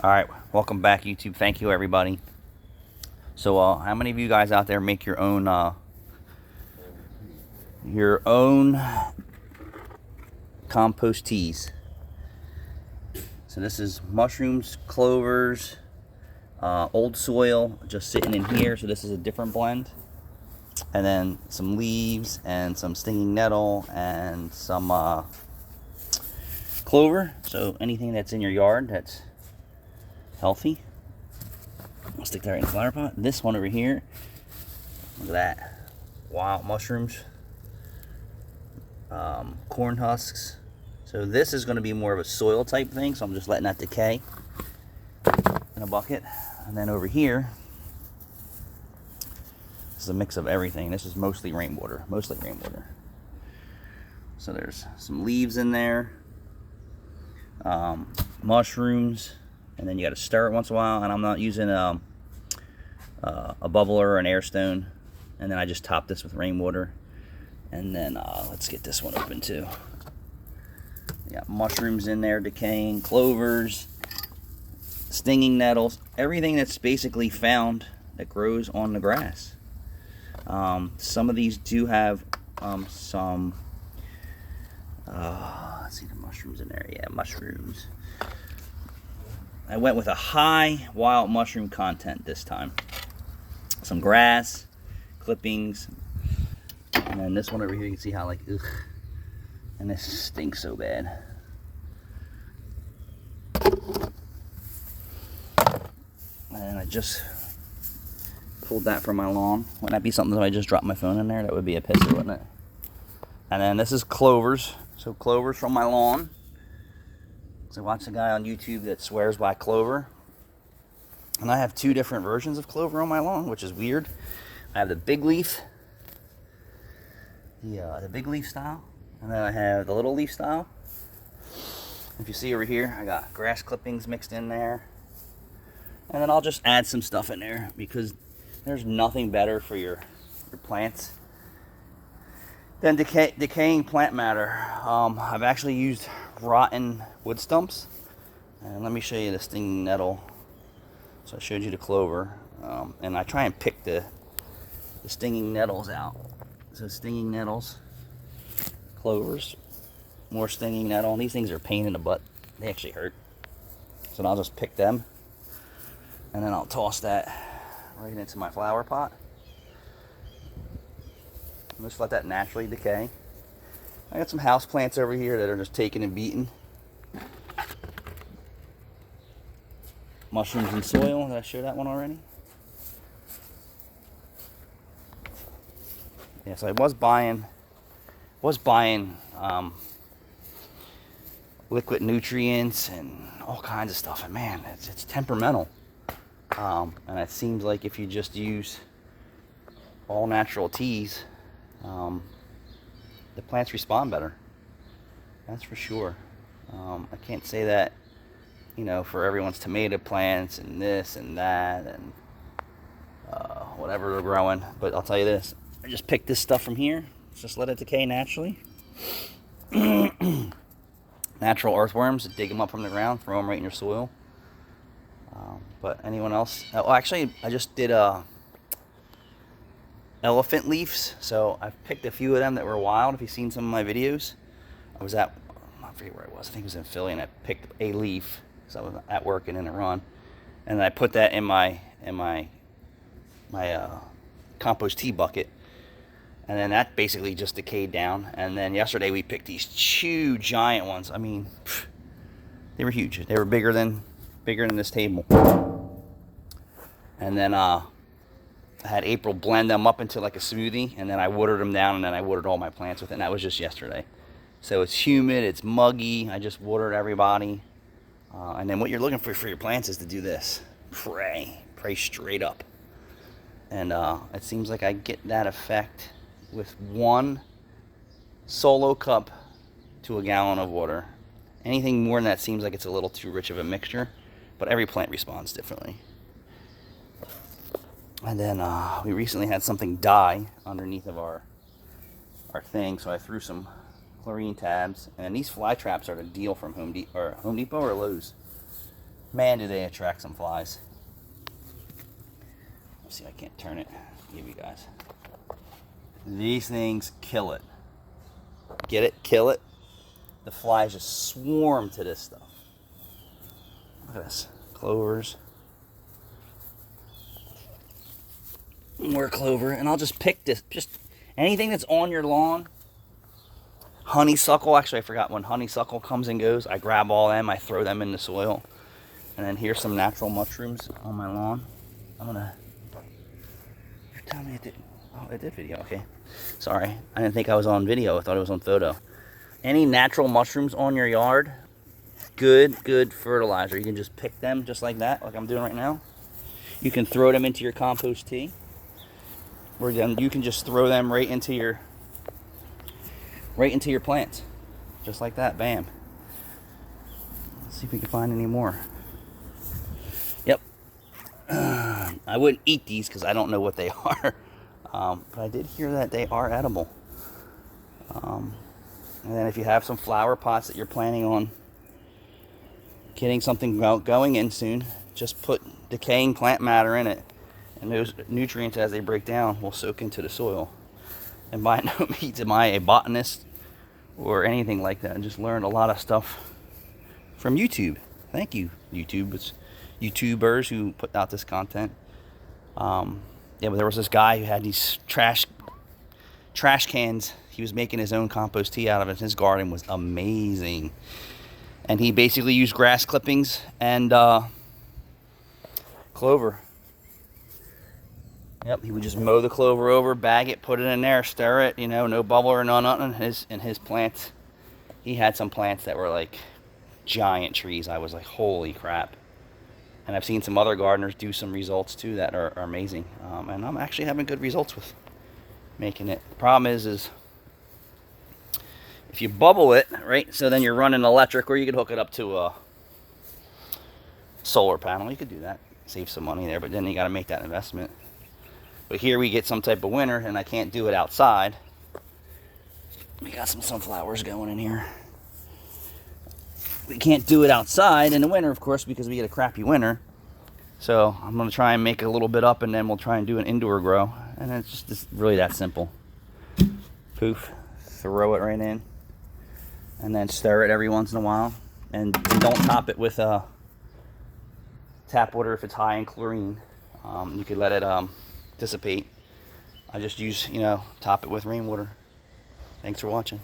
Alright, welcome back YouTube. Thank you everybody. So how many of you guys out there make your own compost teas? So this is mushrooms, clovers, old soil just sitting in here. So this is a different blend. And then some leaves and some stinging nettle and some clover. So anything that's in your yard that's healthy. I'll stick that right in the flower pot. This one over here, look at that. Wild mushrooms, corn husks. So this is going to be more of a soil type thing, so I'm just letting that decay in a bucket. And then over here, this is a mix of everything. This is mostly rainwater, So there's some leaves in there, mushrooms, and then you got to stir it once in a while. And I'm not using a bubbler or an air stone. And then I just top this with rainwater. And then let's get this one open too. You got mushrooms in there decaying, clovers, stinging nettles, everything that's basically found that grows on the grass. Some of these do have some, let's see the mushrooms in there. Yeah, mushrooms. I went with a high wild mushroom content this time. Some grass, clippings, and then this one over here, you can see how, like, ugh, and this stinks so bad. And I just pulled that from my lawn. Wouldn't that be something if I just dropped my phone in there? That would be a pisser, wouldn't it? And then this is clovers. So clovers from my lawn. So watch a guy on YouTube that swears by clover. And I have two different versions of clover on my lawn, which is weird. I have the big leaf, the big leaf style, and then I have the little leaf style. If you see over here, I got grass clippings mixed in there. And then I'll just add some stuff in there because there's nothing better for your plants than decaying plant matter. I've actually used rotten wood stumps. And let me show you the stinging nettle. So I showed you the clover. And I try and pick the stinging nettles out. So stinging nettles, clovers, more stinging nettle. And these things are a pain in the butt. They actually hurt. So I'll just pick them. And then I'll toss that right into my flower pot. And just let that naturally decay. I got some house plants over here that are just taking and beating. Mushrooms and soil. Did I show that one already? Yeah, so I was buying liquid nutrients and all kinds of stuff. And man, it's temperamental. And it seems like if you just use all natural teas, the plants respond better. That's for sure. I can't say that, for everyone's tomato plants and this and that and whatever they're growing. But I'll tell you this, I just picked this stuff from here. Just let it decay naturally. Natural earthworms, dig them up from the ground, throw them right in your soil. But anyone else? Oh, actually, I just did elephant leaves. So I've picked a few of them that were wild. If you've seen some of my videos, I forget where I was. I think it was in Philly, and I picked a leaf. So I was at work and in a run, and I put that in my compost tea bucket, and then that basically just decayed down. And then yesterday we picked these two giant ones. I mean, they were huge. They were bigger than this table. And then I had April blend them up into like a smoothie, and then I watered them down, and then I watered all my plants with it. And that was just yesterday. So it's humid, it's muggy. I just watered everybody. And then what you're looking for your plants is to do this. Pray straight up. And it seems like I get that effect with one solo cup to a gallon of water. Anything more than that seems like it's a little too rich of a mixture, but every plant responds differently. And then we recently had something die underneath of our thing, so I threw some chlorine tabs. And these fly traps are the deal from Home Depot or Lowe's. Man, do they attract some flies. Let's see if I can't turn it. Give you guys. These things kill it. Get it? Kill it. The flies just swarm to this stuff. Look at this. Clovers. More clover. And I'll just pick this. Just anything that's on your lawn. Honeysuckle. Actually, I forgot when honeysuckle comes and goes. I grab all them. I throw them in the soil. And then here's some natural mushrooms on my lawn. I'm going to... You're telling me it did... Oh, it did video. Okay. Sorry. I didn't think I was on video. I thought it was on photo. Any natural mushrooms on your yard, good fertilizer. You can just pick them just like that, like I'm doing right now. You can throw them into your compost tea. Or then you can just throw them right into your plants. Just like that. Bam. Let's see if we can find any more. Yep. I wouldn't eat these because I don't know what they are. But I did hear that they are edible. And then if you have some flower pots that you're planning on getting something going in soon, just put decaying plant matter in it. And those nutrients, as they break down, will soak into the soil. And by no means am I a botanist or anything like that. I just learned a lot of stuff from YouTube. Thank you, YouTube. It's YouTubers who put out this content. Yeah, but there was this guy who had these trash cans. He was making his own compost tea out of it. His garden was amazing. And he basically used grass clippings and clover. Yep, he would just mow the clover over, bag it, put it in there, stir it, you know, no bubble or no nothing. In his plants, he had some plants that were like giant trees. I was like, holy crap. And I've seen some other gardeners do some results too that are amazing. And I'm actually having good results with making it. The problem is if you bubble it, right, so then you're running electric, or you could hook it up to a solar panel. You could do that, save some money there, but then you got to make that investment. But here we get some type of winter, and I can't do it outside. We got some sunflowers going in here. We can't do it outside in the winter, of course, because we get a crappy winter. So I'm going to try and make a little bit up, and then we'll try and do an indoor grow. And it's just really that simple. Poof. Throw it right in. And then stir it every once in a while. And don't top it with tap water if it's high in chlorine. You could let it dissipate. I just use, top it with rainwater. Thanks for watching.